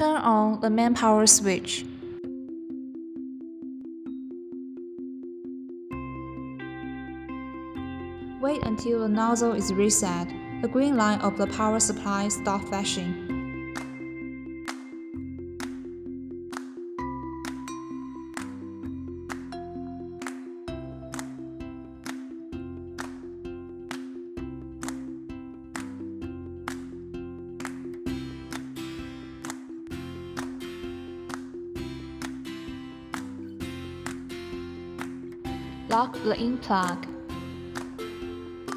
Turn on the main power switch. Wait until the nozzle is reset. The green line of the power supply stops flashing. Lock the in plug.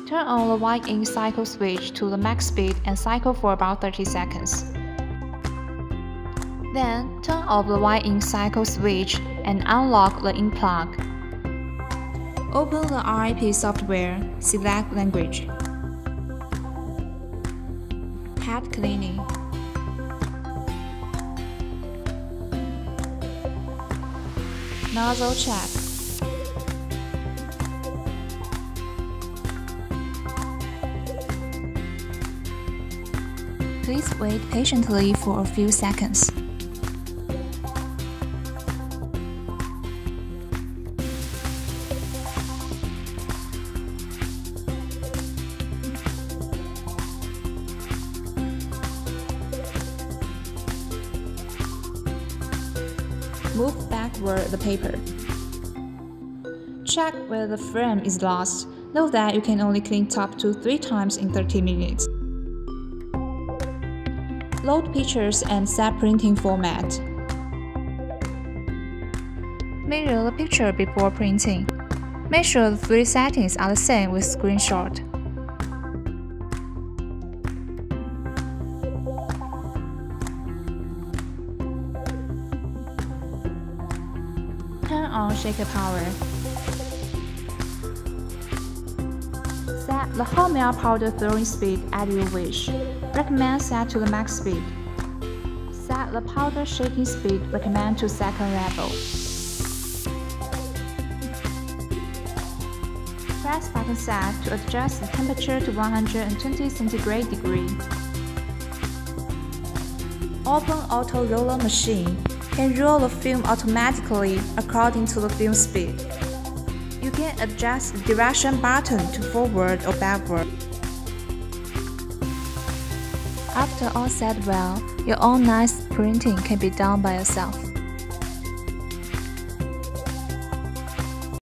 Turn on the white ink cycle switch to the max speed and cycle for about 30 seconds. Then, turn off the white ink cycle switch and unlock the ink plug. Open the RIP software, select language. Pad cleaning. Nozzle check. Please wait patiently for a few seconds. Move backward the paper. Check where the frame is lost. Note that you can only clean top 2 to 3 times in 30 minutes. Load pictures and set printing format. Measure the picture before printing. Make sure the 3 settings are the same with screenshot. Turn on shaker power. Set the whole milk powder throwing speed at your wish. Recommend set to the max speed. Set the powder shaking speed recommend to second level. Press button set to adjust the temperature to 120 centigrade degree. Open auto roller machine can roll the film automatically according to the film speed. You can adjust the direction button to forward or backward. After all set well, your own nice printing can be done by yourself.